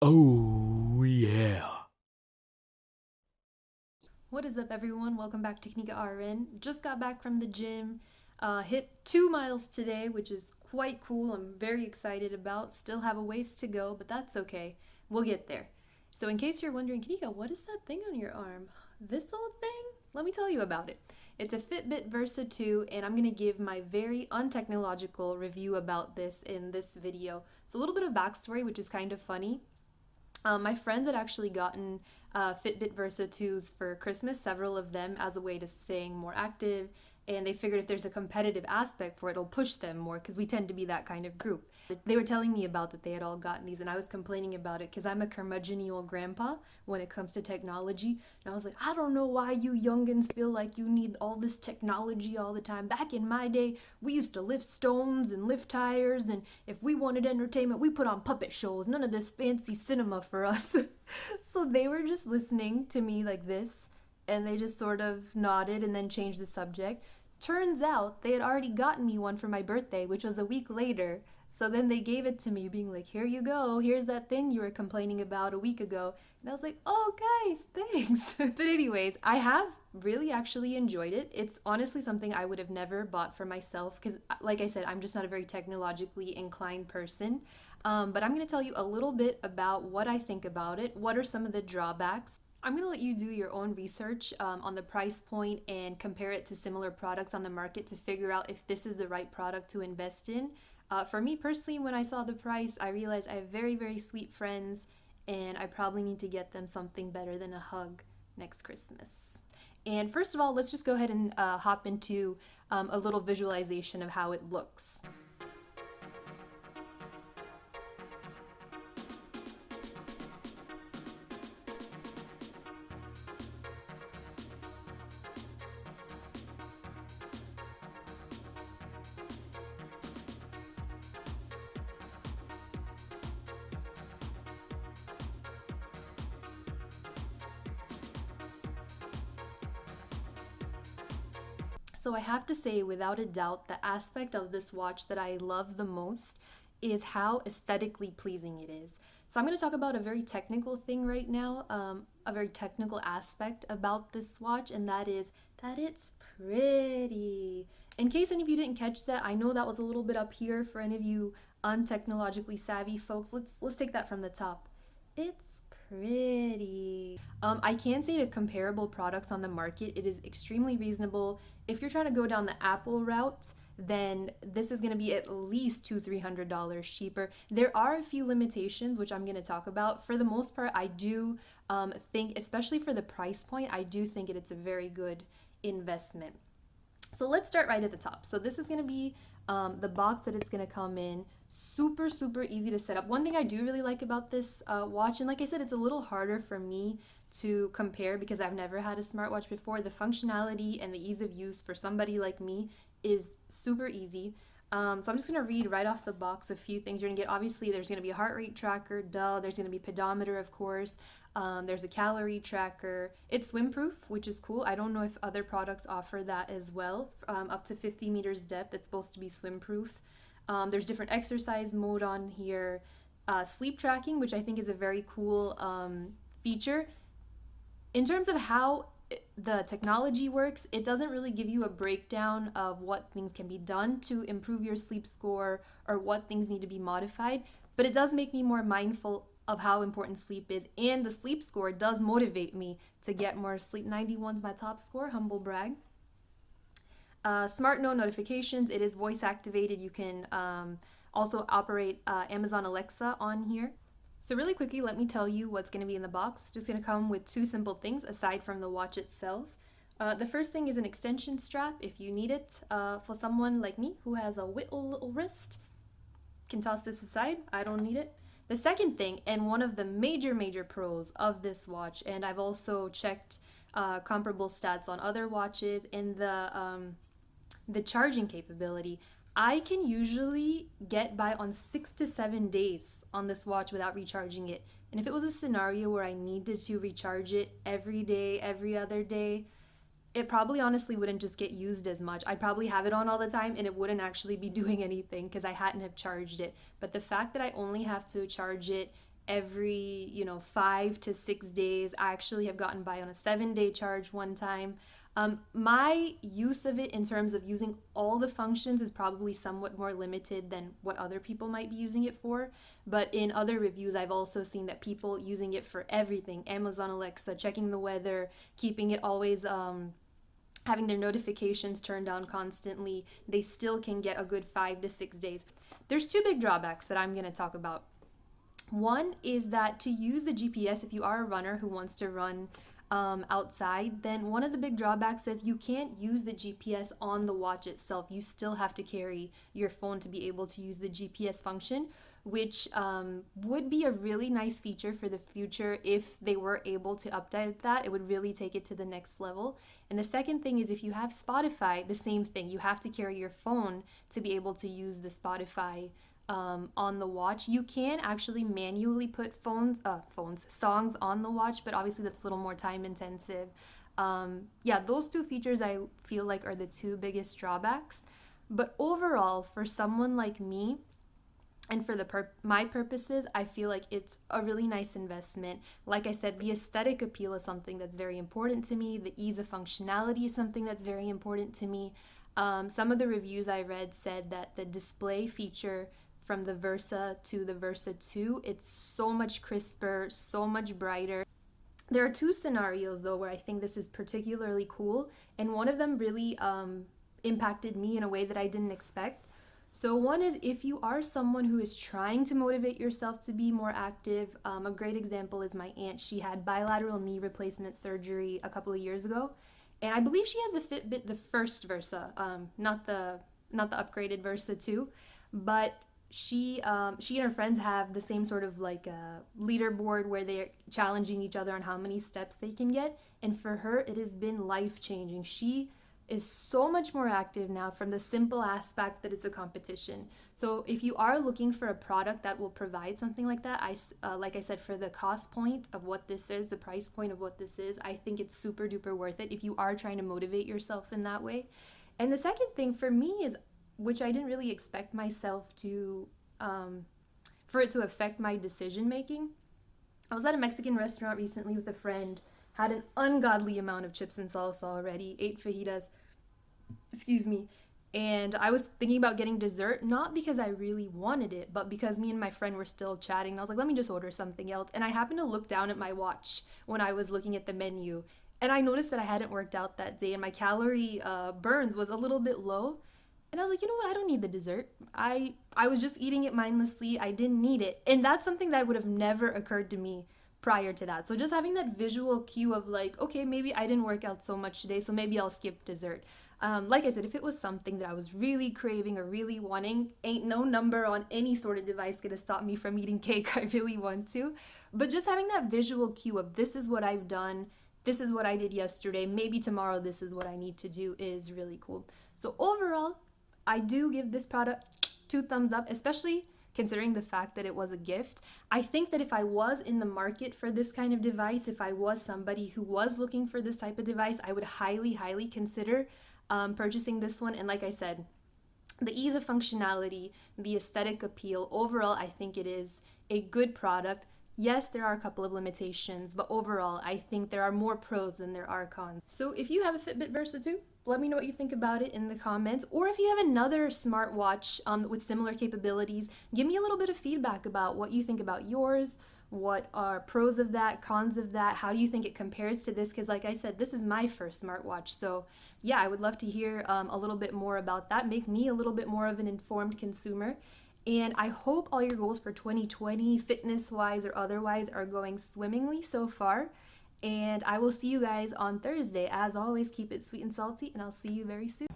Oh, yeah. What is up, everyone? Welcome back to Kanika RN. Just got back from the gym. Hit 2 miles today, which is quite cool. I'm very excited about. Still have a ways to go, but that's okay. We'll get there. So, in case you're wondering, Kanika, what is that thing on your arm? This little thing? Let me tell you about it. It's a FitBit Versa 2, and I'm going to give my very untechnological review about this in this video. So, a little bit of backstory, which is kind of funny. My friends had actually gotten Fitbit Versa 2s for Christmas, several of them, as a way of staying more active. And they figured if there's a competitive aspect for it, it'll push them more because we tend to be that kind of group. They were telling me about that they had all gotten these, and I was complaining about it because I'm a curmudgeon old grandpa when it comes to technology. And I was like, I don't know why you youngins feel like you need all this technology all the time. Back in my day, we used to lift stones and lift tires, and if we wanted entertainment, we put on puppet shows. None of this fancy cinema for us. So they were just listening to me like this, and they just sort of nodded and then changed the subject. Turns out they had already gotten me one for my birthday, which was a week later. So then they gave it to me, being like, here you go, here's that thing you were complaining about a week ago. And I was like, oh, guys, thanks. But, anyways, I have really actually enjoyed it. It's honestly something I would have never bought for myself because, like I said, I'm just not a very technologically inclined person. But I'm going to tell you a little bit about what I think about it. What are some of the drawbacks? I'm going to let you do your own research on the price point and compare it to similar products on the market to figure out if this is the right product to invest in. For me personally, when I saw the price, I realized I have very, very sweet friends, and I probably need to get them something better than a hug next Christmas. And first of all, let's just go ahead and hop into a little visualization of how it looks. So I have to say, without a doubt, the aspect of this watch that I love the most is how aesthetically pleasing it is. So I'm going to talk about a very technical thing right now, a very technical aspect about this watch, and that is that it's pretty. In case any of you didn't catch that, I know that was a little bit up here for any of you untechnologically savvy folks. Let's take that from the top. It's pretty. I can say to comparable products on the market, it is extremely reasonable. If you're trying to go down the Apple route, then this is going to be at least $200-300 cheaper. There are a few limitations, which I'm going to talk about. For the most part, I do think, especially for the price point, I do think it's a very good investment. So let's start right at the top. So this is going to be the box that it's going to come in. Super, super easy to set up. One thing I do really like about this watch, and like I said, it's a little harder for me to compare because I've never had a smartwatch before. The functionality and the ease of use for somebody like me is super easy. So I'm just going to read right off the box a few things you're going to get. Obviously, there's going to be a heart rate tracker, duh. There's going to be pedometer, of course. There's a calorie tracker. It's swim proof, which is cool. I don't know if other products offer that as well. Up to 50 meters depth, it's supposed to be swim proof. There's different exercise mode on here. Sleep tracking, which I think is a very cool feature. In terms of how the technology works, it doesn't really give you a breakdown of what things can be done to improve your sleep score or what things need to be modified, but it does make me more mindful of how important sleep is, and the sleep score does motivate me to get more sleep. 91's my top score, humble brag. Smart note notifications, it is voice activated. You can also operate Amazon Alexa on here. So really quickly, let me tell you what's going to be in the box. Just going to come with two simple things aside from the watch itself. The first thing is an extension strap if you need it. For someone like me who has a little wrist, can toss this aside. I don't need it. The second thing, and one of the major pros of this watch, and I've also checked comparable stats on other watches, in the charging capability. I can usually get by on 6 to 7 days on this watch without recharging it. And if it was a scenario where I needed to recharge it every day, every other day, it probably honestly wouldn't just get used as much. I'd probably have it on all the time and it wouldn't actually be doing anything because I hadn't have charged it. But the fact that I only have to charge it every 5 to 6 days. I actually have gotten by on a 7-day charge one time. My use of it in terms of using all the functions is probably somewhat more limited than what other people might be using it for. But in other reviews, I've also seen that people using it for everything: Amazon Alexa, checking the weather, keeping it always, having their notifications turned on constantly, they still can get a good 5 to 6 days. There's two big drawbacks that I'm going to talk about. One is that to use the GPS, if you are a runner who wants to run outside, then one of the big drawbacks is you can't use the GPS on the watch itself. You still have to carry your phone to be able to use the GPS function, which would be a really nice feature for the future if they were able to update that. It would really take it to the next level. And the second thing is, if you have Spotify, the same thing. You have to carry your phone to be able to use the Spotify on the watch. You can actually manually put songs on the watch, but obviously that's a little more time intensive. Yeah, those two features I feel like are the two biggest drawbacks. But overall, for someone like me, and for my purposes, I feel like it's a really nice investment. Like I said, the aesthetic appeal is something that's very important to me. The ease of functionality is something that's very important to me. Some of the reviews I read said that the display feature from the Versa to the Versa 2, it's so much crisper, so much brighter. There are two scenarios though where I think this is particularly cool, and one of them really impacted me in a way that I didn't expect. So one is, if you are someone who is trying to motivate yourself to be more active, a great example is my aunt. She had bilateral knee replacement surgery a couple of years ago, and I believe she has the FitBit, the first Versa, not the upgraded Versa 2, but she and her friends have the same sort of like a leaderboard where they're challenging each other on how many steps they can get, and for her it has been life changing. She is so much more active now from the simple aspect that it's a competition. So if you are looking for a product that will provide something like that, like I said, for the cost point of what this is, the price point of what this is, I think it's super duper worth it if you are trying to motivate yourself in that way. And the second thing for me is, which I didn't really expect myself to, for it to affect my decision making. I was at a Mexican restaurant recently with a friend, had an ungodly amount of chips and salsa already, ate fajitas, excuse me, and I was thinking about getting dessert, not because I really wanted it, but because me and my friend were still chatting. And I was like, let me just order something else. And I happened to look down at my watch when I was looking at the menu, and I noticed that I hadn't worked out that day, and my calorie burns was a little bit low. And I was like, you know what? I don't need the dessert. I was just eating it mindlessly. I didn't need it. And that's something that would have never occurred to me prior to that. So just having that visual cue of like, okay, maybe I didn't work out so much today, so maybe I'll skip dessert. Like I said, if it was something that I was really craving or really wanting, ain't no number on any sort of device gonna stop me from eating cake. I really want to. But just having that visual cue of, this is what I've done, this is what I did yesterday, maybe tomorrow this is what I need to do, is really cool. So overall, I do give this product 2 thumbs up, especially considering the fact that it was a gift. I think that if I was in the market for this kind of device, if I was somebody who was looking for this type of device, I would highly, highly consider purchasing this one. And like I said, the ease of functionality, the aesthetic appeal, overall, I think it is a good product. Yes, there are a couple of limitations, but overall, I think there are more pros than there are cons. So if you have a FitBit Versa 2, let me know what you think about it in the comments. Or if you have another smartwatch with similar capabilities, give me a little bit of feedback about what you think about yours. What are pros of that, cons of that? How do you think it compares to this? Because like I said, this is my first smartwatch. So yeah, I would love to hear a little bit more about that. Make me a little bit more of an informed consumer. And I hope all your goals for 2020, fitness-wise or otherwise, are going swimmingly so far. And I will see you guys on Thursday. As always, keep it sweet and salty, and I'll see you very soon.